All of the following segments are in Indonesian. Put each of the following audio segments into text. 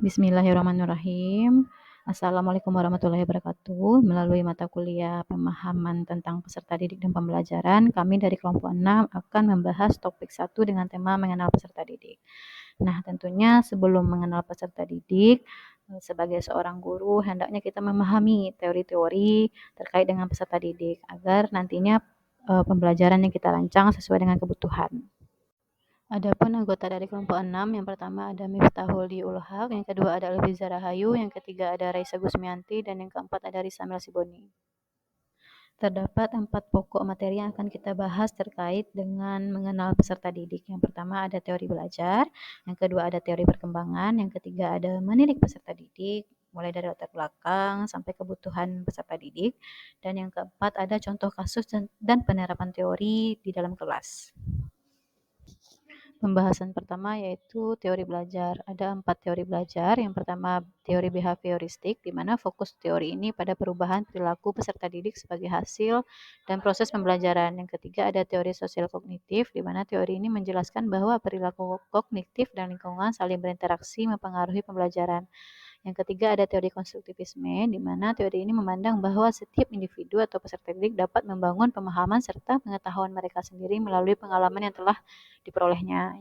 Bismillahirrahmanirrahim. Assalamualaikum warahmatullahi wabarakatuh. Melalui mata kuliah pemahaman tentang peserta didik dan pembelajaran, kami dari kelompok 6 akan membahas topik 1 dengan tema mengenal peserta didik. Nah, tentunya sebelum mengenal peserta didik, sebagai seorang guru, hendaknya kita memahami teori-teori terkait dengan peserta didik agar nantinya pembelajaran yang kita rancang sesuai dengan kebutuhan. Adapun anggota dari kelompok 6, yang pertama ada Miftahul Diulhaq, yang kedua ada Elviza Rahayu, yang ketiga ada Raisa Gusmianti, dan yang keempat ada Risa Melsiboni. Terdapat 4 pokok materi yang akan kita bahas terkait dengan mengenal peserta didik. Yang pertama ada teori belajar, yang kedua ada teori perkembangan, yang ketiga ada mendidik peserta didik, mulai dari latar belakang sampai kebutuhan peserta didik, dan yang keempat ada contoh kasus dan penerapan teori di dalam kelas. Pembahasan pertama yaitu teori belajar. Ada 4 teori belajar. Yang pertama teori behavioristik, di mana fokus teori ini pada perubahan perilaku peserta didik sebagai hasil dan proses pembelajaran. Yang ketiga ada teori sosial kognitif, di mana teori ini menjelaskan bahwa perilaku kognitif dan lingkungan saling berinteraksi mempengaruhi pembelajaran. Yang ketiga ada teori konstruktivisme, di mana teori ini memandang bahwa setiap individu atau peserta didik dapat membangun pemahaman serta pengetahuan mereka sendiri melalui pengalaman yang telah diperolehnya.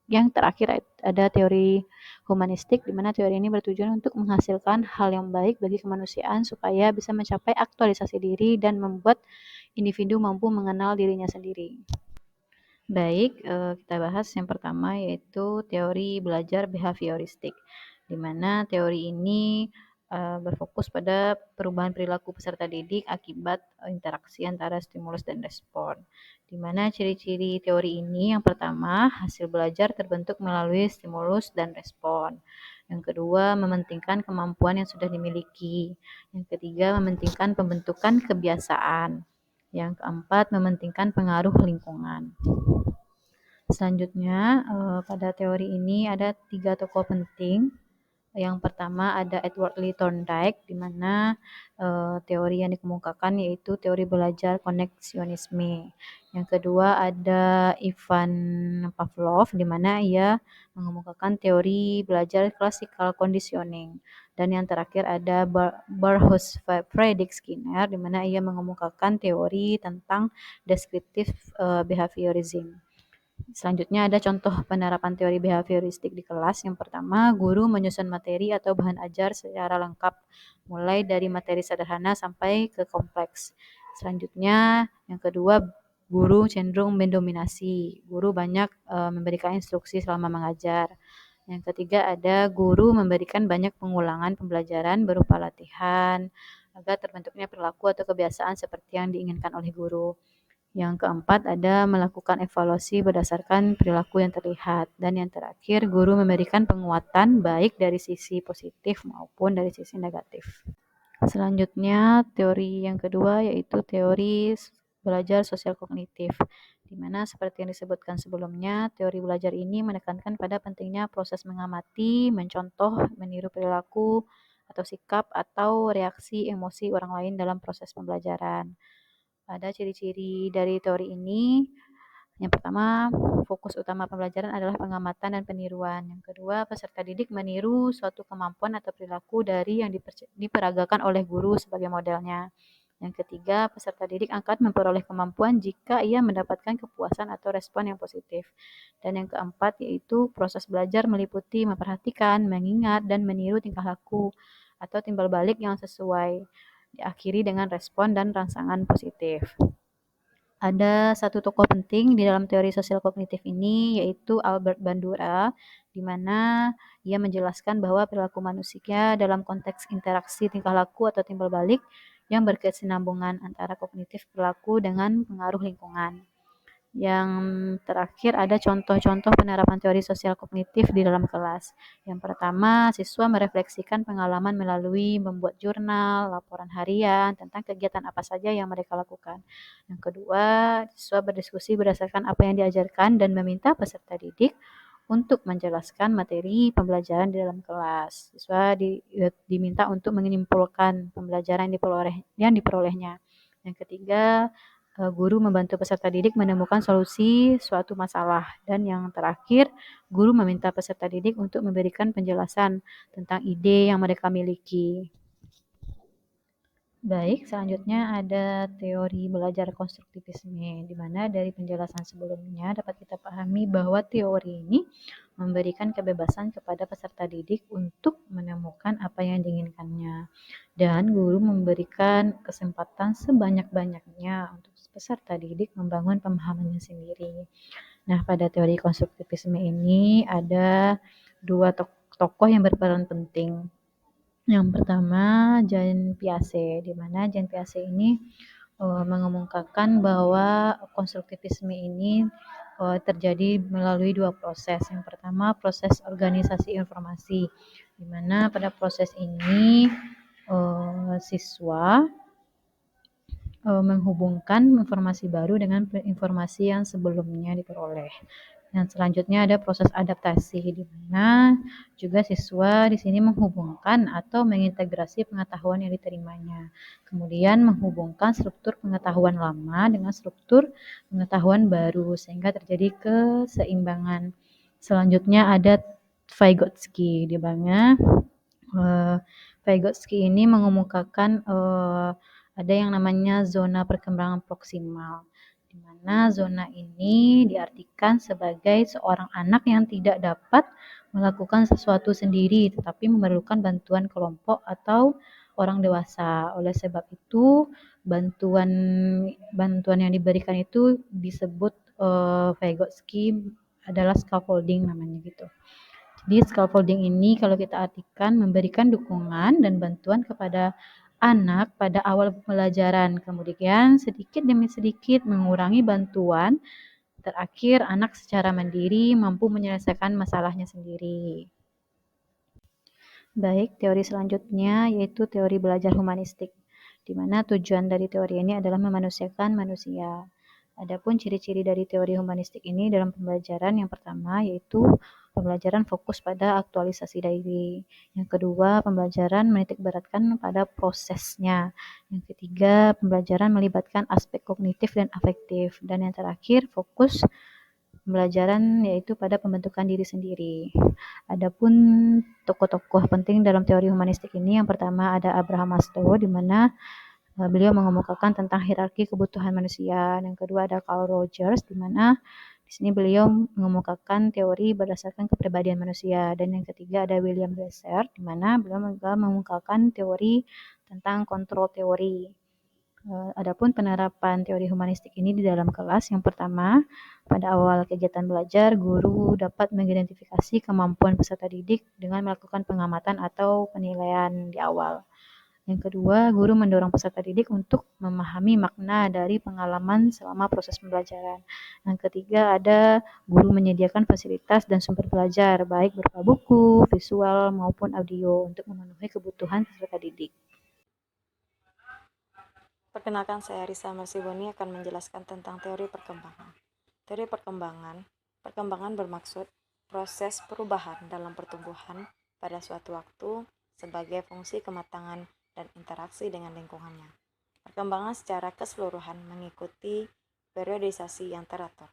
Yang terakhir ada teori humanistik, di mana teori ini bertujuan untuk menghasilkan hal yang baik bagi kemanusiaan supaya bisa mencapai aktualisasi diri dan membuat individu mampu mengenal dirinya sendiri. Baik, kita bahas yang pertama yaitu teori belajar behavioristik, di mana teori ini berfokus pada perubahan perilaku peserta didik akibat interaksi antara stimulus dan respon. Di mana ciri-ciri teori ini yang pertama, hasil belajar terbentuk melalui stimulus dan respon. Yang kedua, mementingkan kemampuan yang sudah dimiliki. Yang ketiga, mementingkan pembentukan kebiasaan. Yang keempat, mementingkan pengaruh lingkungan. Selanjutnya, pada teori ini ada 3 tokoh penting. Yang pertama ada Edward Lee Thorndike, di mana teori yang dikemukakan yaitu teori belajar koneksionisme. Yang kedua ada Ivan Pavlov, di mana ia mengemukakan teori belajar classical conditioning. Dan yang terakhir ada Barhoes Fredrik Skinner, di mana ia mengemukakan teori tentang descriptive behaviorism. Selanjutnya ada contoh penerapan teori behavioristik di kelas. Yang pertama, guru menyusun materi atau bahan ajar secara lengkap, mulai dari materi sederhana sampai ke kompleks. Selanjutnya, yang kedua, guru cenderung mendominasi. Guru banyak memberikan instruksi selama mengajar. Yang ketiga ada guru memberikan banyak pengulangan pembelajaran berupa latihan agar terbentuknya perilaku atau kebiasaan seperti yang diinginkan oleh guru. Yang keempat ada melakukan evaluasi berdasarkan perilaku yang terlihat. Dan yang terakhir, guru memberikan penguatan baik dari sisi positif maupun dari sisi negatif. Selanjutnya, teori yang kedua yaitu teori belajar sosial kognitif, di mana seperti yang disebutkan sebelumnya, teori belajar ini menekankan pada pentingnya proses mengamati, mencontoh, meniru perilaku atau sikap atau reaksi emosi orang lain dalam proses pembelajaran. Ada ciri-ciri dari teori ini. Yang pertama, fokus utama pembelajaran adalah pengamatan dan peniruan. Yang kedua, peserta didik meniru suatu kemampuan atau perilaku dari yang diperagakan oleh guru sebagai modelnya. Yang ketiga, peserta didik akan memperoleh kemampuan jika ia mendapatkan kepuasan atau respon yang positif. Dan yang keempat, yaitu proses belajar meliputi memperhatikan, mengingat, dan meniru tingkah laku atau timbal balik yang sesuai, diakhiri dengan respon dan rangsangan positif. Ada satu tokoh penting di dalam teori sosial kognitif ini, yaitu Albert Bandura, di mana ia menjelaskan bahwa perilaku manusia dalam konteks interaksi tingkah laku atau timbal balik yang berkesinambungan antara kognitif perilaku dengan pengaruh lingkungan. Yang terakhir ada contoh-contoh penerapan teori sosial kognitif di dalam kelas. Yang pertama, siswa merefleksikan pengalaman melalui membuat jurnal, laporan harian tentang kegiatan apa saja yang mereka lakukan. Yang kedua, siswa berdiskusi berdasarkan apa yang diajarkan dan meminta peserta didik untuk menjelaskan materi pembelajaran di dalam kelas. Siswa diminta untuk menyimpulkan pembelajaran yang diperolehnya. Yang ketiga, guru membantu peserta didik menemukan solusi suatu masalah. Dan yang terakhir, guru meminta peserta didik untuk memberikan penjelasan tentang ide yang mereka miliki. Baik, selanjutnya ada teori belajar konstruktivisme, di mana dari penjelasan sebelumnya dapat kita pahami bahwa teori ini memberikan kebebasan kepada peserta didik untuk menemukan apa yang diinginkannya. Dan guru memberikan kesempatan sebanyak-banyaknya untuk peserta didik membangun pemahamannya sendiri. Nah, pada teori konstruktivisme ini ada dua tokoh yang berperan penting. Yang pertama, Jean Piaget, di mana Jean Piaget ini mengemukakan bahwa konstruktivisme ini terjadi melalui dua proses. Yang pertama, proses organisasi informasi, di mana pada proses ini siswa menghubungkan informasi baru dengan informasi yang sebelumnya diperoleh. Yang selanjutnya ada proses adaptasi, di mana juga siswa di sini menghubungkan atau mengintegrasi pengetahuan yang diterimanya. Kemudian menghubungkan struktur pengetahuan lama dengan struktur pengetahuan baru sehingga terjadi keseimbangan. Selanjutnya ada Vygotsky, di mana Vygotsky ini mengemukakan ada yang namanya zona perkembangan proksimal, di mana zona ini diartikan sebagai seorang anak yang tidak dapat melakukan sesuatu sendiri, tetapi memerlukan bantuan kelompok atau orang dewasa. Oleh sebab itu, bantuan yang diberikan itu disebut Vygotsky adalah scaffolding namanya gitu. Jadi scaffolding ini kalau kita artikan memberikan dukungan dan bantuan kepada anak pada awal pembelajaran, kemudian sedikit demi sedikit mengurangi bantuan, terakhir anak secara mandiri mampu menyelesaikan masalahnya sendiri. Baik, teori selanjutnya yaitu teori belajar humanistik, di mana tujuan dari teori ini adalah memanusiakan manusia. Adapun ciri-ciri dari teori humanistik ini dalam pembelajaran, yang pertama yaitu pembelajaran fokus pada aktualisasi diri. Yang kedua, pembelajaran menitikberatkan pada prosesnya. Yang ketiga, pembelajaran melibatkan aspek kognitif dan afektif. Dan yang terakhir, fokus pembelajaran yaitu pada pembentukan diri sendiri. Adapun tokoh-tokoh penting dalam teori humanistik ini, yang pertama ada Abraham Maslow, di mana beliau mengemukakan tentang hierarki kebutuhan manusia. Yang kedua ada Carl Rogers, di mana di sini beliau mengemukakan teori berdasarkan kepribadian manusia. Dan yang ketiga ada William Glasser, di mana beliau juga mengemukakan teori tentang kontrol teori. Adapun penerapan teori humanistik ini di dalam kelas, yang pertama, pada awal kegiatan belajar, guru dapat mengidentifikasi kemampuan peserta didik dengan melakukan pengamatan atau penilaian di awal. Yang kedua, guru mendorong peserta didik untuk memahami makna dari pengalaman selama proses pembelajaran. Yang ketiga, ada guru menyediakan fasilitas dan sumber belajar, baik berupa buku, visual, maupun audio untuk memenuhi kebutuhan peserta didik. Perkenalkan, saya Risa Marsiboni akan menjelaskan tentang teori perkembangan. Teori perkembangan bermaksud proses perubahan dalam pertumbuhan pada suatu waktu sebagai fungsi kematangan dan interaksi dengan lingkungannya. Perkembangan secara keseluruhan mengikuti periodisasi yang teratur.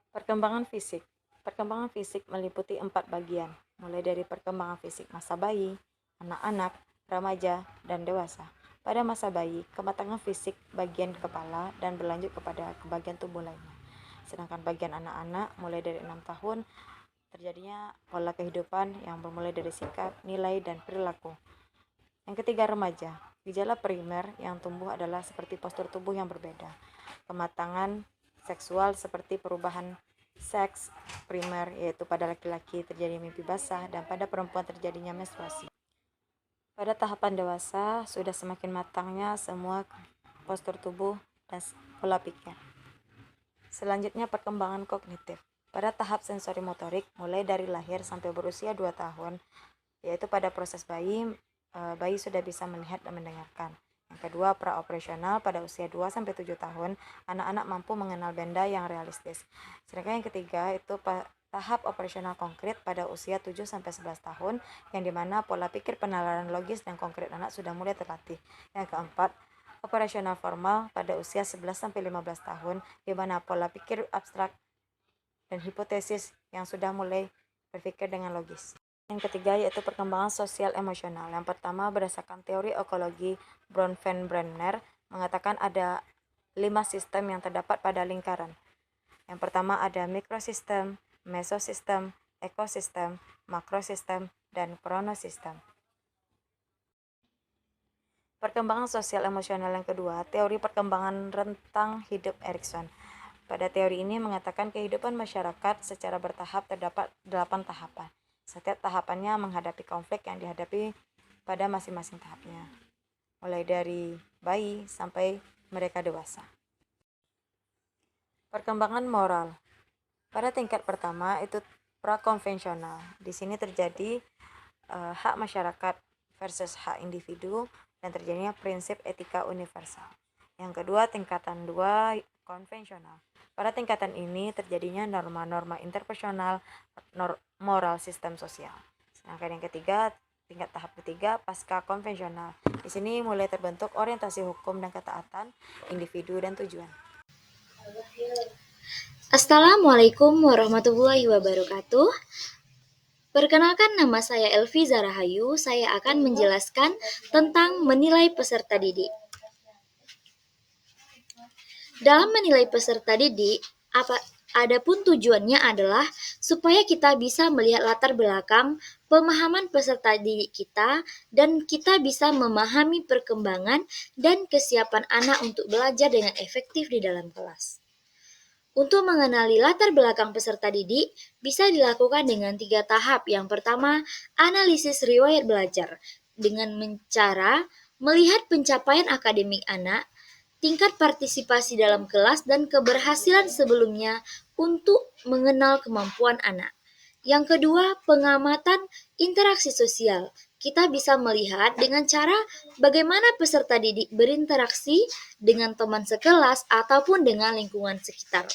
Perkembangan fisik. Perkembangan fisik meliputi 4 bagian, mulai dari perkembangan fisik masa bayi, anak-anak, remaja, dan dewasa. Pada masa bayi, kematangan fisik bagian kepala dan berlanjut kepada bagian tubuh lainnya. Sedangkan bagian anak-anak mulai dari 6 tahun terjadinya pola kehidupan yang bermulai dari sikap, nilai, dan perilaku. Yang ketiga, remaja. Gejala primer yang tumbuh adalah seperti postur tubuh yang berbeda. Kematangan seksual seperti perubahan seks primer, yaitu pada laki-laki terjadi mimpi basah dan pada perempuan terjadinya menstruasi. Pada tahapan dewasa, sudah semakin matangnya semua postur tubuh dan pola pikir. Selanjutnya, perkembangan kognitif. Pada tahap sensori motorik, mulai dari lahir sampai berusia 2 tahun, yaitu pada proses bayi sudah bisa melihat dan mendengarkan. Yang kedua, praoperasional. Pada usia 2-7 tahun, anak-anak mampu mengenal benda yang realistis. Sedangkan yang ketiga, itu tahap operasional konkret pada usia 7-11 tahun, yang dimana pola pikir penalaran logis dan konkret anak sudah mulai terlatih. Yang keempat, operasional formal pada usia 11-15 tahun, di mana pola pikir abstrak dan hipotesis yang sudah mulai berpikir dengan logis. Yang ketiga yaitu perkembangan sosial emosional. Yang pertama, berdasarkan teori ekologi Bronfenbrenner mengatakan ada 5 sistem yang terdapat pada lingkaran. Yang pertama ada mikrosistem, mesosistem, ekosistem, makrosistem, dan kronosistem. Perkembangan sosial emosional yang kedua, teori perkembangan rentang hidup Erikson. Pada teori ini mengatakan kehidupan masyarakat secara bertahap terdapat 8 tahapan. Setiap tahapannya menghadapi konflik yang dihadapi pada masing-masing tahapnya, mulai dari bayi sampai mereka dewasa. Perkembangan moral. Pada tingkat pertama itu prakonvensional. Di sini terjadi hak masyarakat versus hak individu dan terjadinya prinsip etika universal. Yang kedua, tingkatan 2 konvensional. Pada tingkatan ini terjadinya norma-norma interpersonal, moral sistem sosial. Sedangkan yang ketiga, tingkat tahap ketiga pasca konvensional. Di sini mulai terbentuk orientasi hukum dan ketaatan individu dan tujuan. Assalamualaikum warahmatullahi wabarakatuh. Perkenalkan, nama saya Elvi Zarahayu. Saya akan menjelaskan tentang menilai peserta didik. Dalam menilai peserta didik, adapun tujuannya adalah supaya kita bisa melihat latar belakang pemahaman peserta didik kita dan kita bisa memahami perkembangan dan kesiapan anak untuk belajar dengan efektif di dalam kelas. Untuk mengenali latar belakang peserta didik, bisa dilakukan dengan 3 tahap. Yang pertama, analisis riwayat belajar dengan cara melihat pencapaian akademik anak, tingkat partisipasi dalam kelas, dan keberhasilan sebelumnya untuk mengenal kemampuan anak. Yang kedua, pengamatan interaksi sosial. Kita bisa melihat dengan cara bagaimana peserta didik berinteraksi dengan teman sekelas ataupun dengan lingkungan sekitar.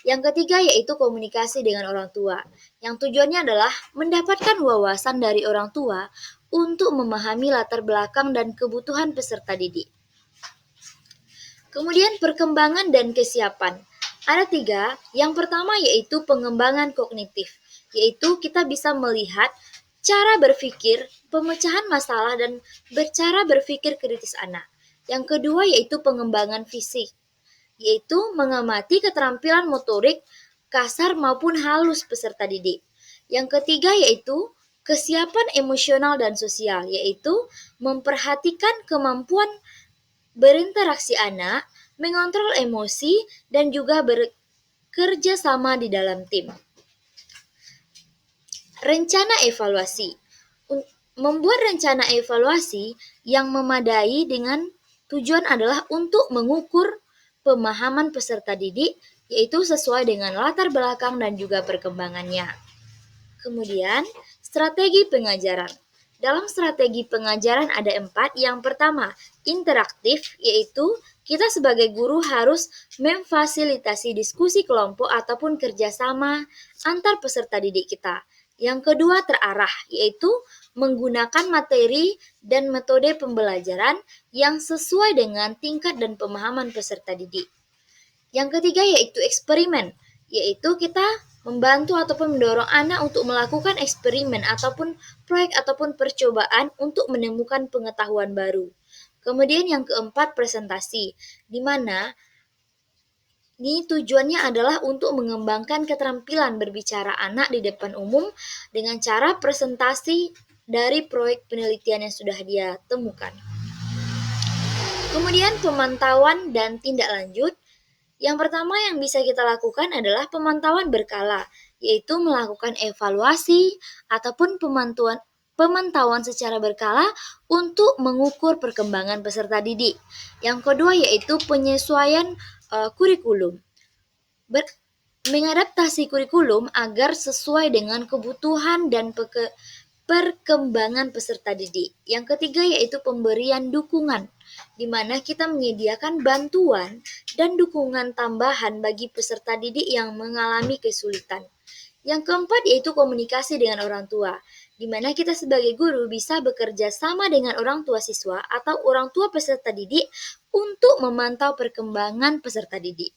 Yang ketiga yaitu komunikasi dengan orang tua, yang tujuannya adalah mendapatkan wawasan dari orang tua untuk memahami latar belakang dan kebutuhan peserta didik. Kemudian perkembangan dan kesiapan. Ada 3, yang pertama yaitu pengembangan kognitif, yaitu kita bisa melihat cara berpikir, pemecahan masalah, dan cara berpikir kritis anak. Yang kedua yaitu pengembangan fisik, yaitu mengamati keterampilan motorik kasar maupun halus peserta didik. Yang ketiga yaitu kesiapan emosional dan sosial, yaitu memperhatikan kemampuan berinteraksi anak, mengontrol emosi, dan juga bekerja sama di dalam tim. Rencana evaluasi. Membuat rencana evaluasi yang memadai dengan tujuan adalah untuk mengukur pemahaman peserta didik, yaitu sesuai dengan latar belakang dan juga perkembangannya. Kemudian, strategi pengajaran. Dalam strategi pengajaran ada 4. Yang pertama, interaktif, yaitu kita sebagai guru harus memfasilitasi diskusi kelompok ataupun kerjasama antar peserta didik kita. Yang kedua, terarah, yaitu menggunakan materi dan metode pembelajaran yang sesuai dengan tingkat dan pemahaman peserta didik. Yang ketiga yaitu eksperimen, yaitu kita membantu ataupun mendorong anak untuk melakukan eksperimen ataupun proyek ataupun percobaan untuk menemukan pengetahuan baru. Kemudian yang keempat, presentasi, di mana ini tujuannya adalah untuk mengembangkan keterampilan berbicara anak di depan umum dengan cara presentasi dari proyek penelitian yang sudah dia temukan. Kemudian pemantauan dan tindak lanjut. Yang pertama yang bisa kita lakukan adalah pemantauan berkala, yaitu melakukan evaluasi ataupun pemantauan secara berkala untuk mengukur perkembangan peserta didik. Yang kedua yaitu penyesuaian kurikulum. Mengadaptasi kurikulum agar sesuai dengan kebutuhan dan perkembangan peserta didik. Yang ketiga yaitu pemberian dukungan, di mana kita menyediakan bantuan dan dukungan tambahan bagi peserta didik yang mengalami kesulitan. Yang keempat yaitu komunikasi dengan orang tua, di mana kita sebagai guru bisa bekerja sama dengan orang tua siswa atau orang tua peserta didik untuk memantau perkembangan peserta didik.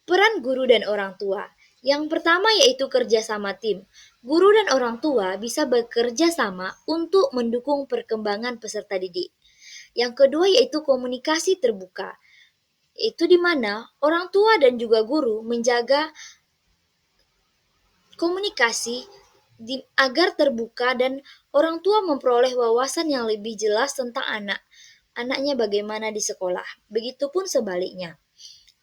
Peran guru dan orang tua. Yang pertama yaitu kerjasama tim. Guru dan orang tua bisa bekerja sama untuk mendukung perkembangan peserta didik. Yang kedua yaitu komunikasi terbuka. Itu di mana orang tua dan juga guru menjaga komunikasi agar terbuka dan orang tua memperoleh wawasan yang lebih jelas tentang anaknya bagaimana di sekolah. Begitupun sebaliknya.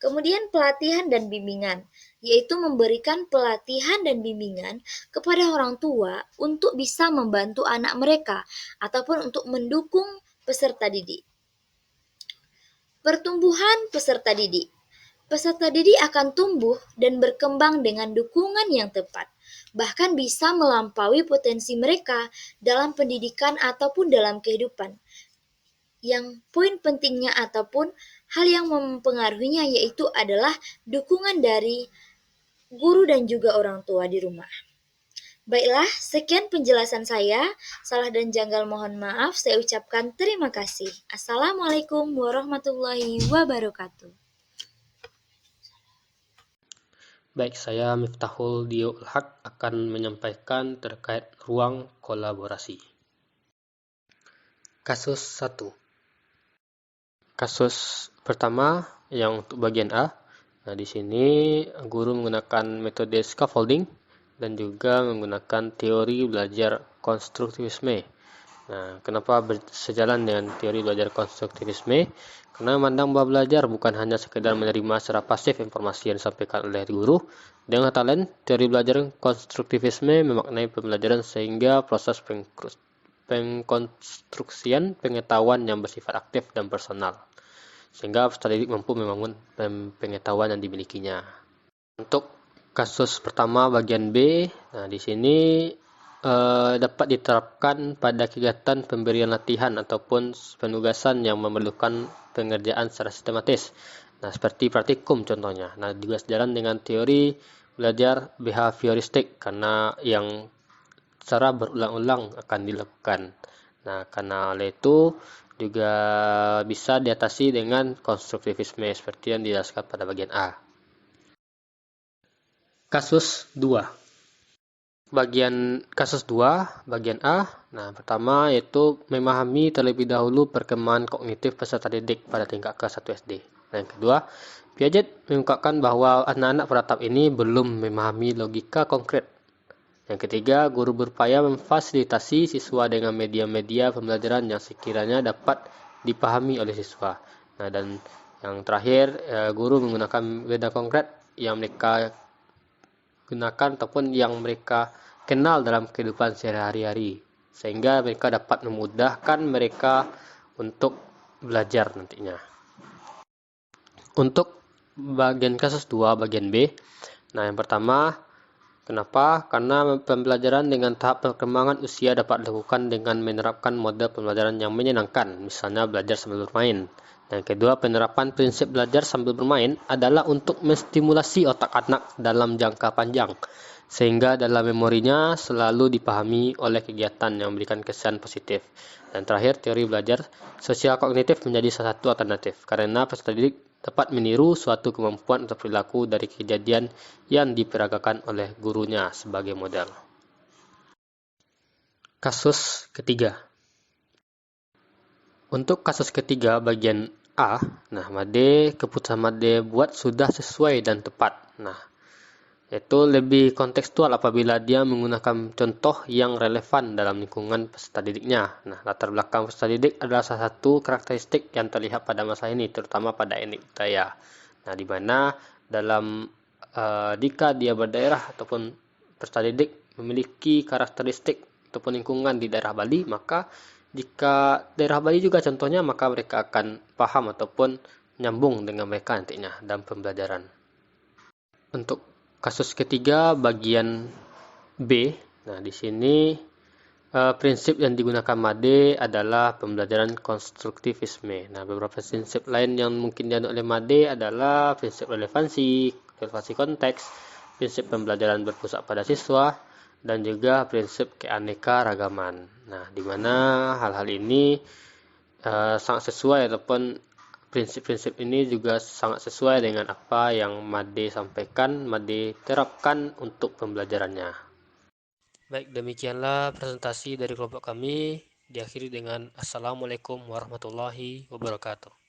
Kemudian pelatihan dan bimbingan, yaitu memberikan pelatihan dan bimbingan kepada orang tua untuk bisa membantu anak mereka ataupun untuk mendukung peserta didik. Pertumbuhan peserta didik. Peserta didik akan tumbuh dan berkembang dengan dukungan yang tepat, bahkan bisa melampaui potensi mereka dalam pendidikan ataupun dalam kehidupan. Yang poin pentingnya ataupun hal yang mempengaruhinya yaitu adalah dukungan dari guru dan juga orang tua di rumah. Baiklah, sekian penjelasan saya. Salah dan janggal mohon maaf. Saya ucapkan terima kasih. Assalamualaikum warahmatullahi wabarakatuh. Baik, saya Miftahul Diul Haq akan menyampaikan terkait ruang kolaborasi. Kasus 1. Kasus pertama yang untuk bagian A. Nah, di sini guru menggunakan metode scaffolding dan juga menggunakan teori belajar konstruktivisme. Nah, kenapa sejalan dengan teori belajar konstruktivisme? Karena memandang bahwa belajar bukan hanya sekedar menerima secara pasif informasi yang disampaikan oleh guru. Dengan kata lain, teori belajar konstruktivisme memaknai pembelajaran sehingga proses pengkonstruksian pengetahuan yang bersifat aktif dan personal, sehingga peserta didik mampu membangun pengetahuan yang dimilikinya. Untuk kasus pertama bagian B, nah di sini dapat diterapkan pada kegiatan pemberian latihan ataupun penugasan yang memerlukan pengerjaan secara sistematis. Nah, seperti praktikum contohnya. Nah, juga sejalan dengan teori belajar behavioristik karena yang secara berulang-ulang akan dilakukan. Nah, karena oleh itu juga bisa diatasi dengan konstruktivisme seperti yang dijelaskan pada bagian A. Kasus 2. Kasus 2, bagian A. Nah, pertama yaitu memahami terlebih dahulu perkembangan kognitif peserta didik pada tingkat kelas 1 SD. Nah, yang kedua, Piaget mengungkapkan bahwa anak-anak pada tahap ini belum memahami logika konkret. Yang ketiga, guru berupaya memfasilitasi siswa dengan media-media pembelajaran yang sekiranya dapat dipahami oleh siswa. Nah, dan yang terakhir, guru menggunakan media konkret yang mereka gunakan ataupun yang mereka kenal dalam kehidupan sehari-hari, sehingga mereka dapat memudahkan mereka untuk belajar nantinya. Untuk bagian kasus 2, bagian B. Nah, yang pertama, kenapa? Karena pembelajaran dengan tahap perkembangan usia dapat dilakukan dengan menerapkan model pembelajaran yang menyenangkan, misalnya belajar sambil bermain. Yang kedua, penerapan prinsip belajar sambil bermain adalah untuk menstimulasi otak anak dalam jangka panjang, sehingga dalam memorinya selalu dipahami oleh kegiatan yang memberikan kesan positif. Dan terakhir, teori belajar sosial kognitif menjadi salah satu alternatif, karena peserta didik dapat meniru suatu kemampuan atau perilaku dari kejadian yang diperagakan oleh gurunya sebagai model. Kasus ketiga. Untuk kasus ketiga bagian A, nah keputusan Made buat sudah sesuai dan tepat. Nah, itu lebih kontekstual apabila dia menggunakan contoh yang relevan dalam lingkungan peserta didiknya. Nah, latar belakang peserta didik adalah salah satu karakteristik yang terlihat pada masa ini, terutama pada etnik budaya. Nah, di mana dalam jika dia berdaerah ataupun peserta didik memiliki karakteristik ataupun lingkungan di daerah Bali, maka jika daerah Bali juga contohnya, maka mereka akan paham ataupun nyambung dengan mereka nantinya dalam pembelajaran. Untuk kasus ketiga bagian B, nah di sini prinsip yang digunakan Made adalah pembelajaran konstruktivisme. Nah, beberapa prinsip lain yang mungkin dianut oleh Made adalah prinsip relevansi konteks, prinsip pembelajaran berpusat pada siswa, dan juga prinsip keanekaragaman. Nah, di mana hal-hal ini sangat sesuai, ataupun prinsip-prinsip ini juga sangat sesuai dengan apa yang Made sampaikan, Made terapkan untuk pembelajarannya. Baik, demikianlah presentasi dari kelompok kami. Diakhiri dengan Assalamualaikum warahmatullahi wabarakatuh.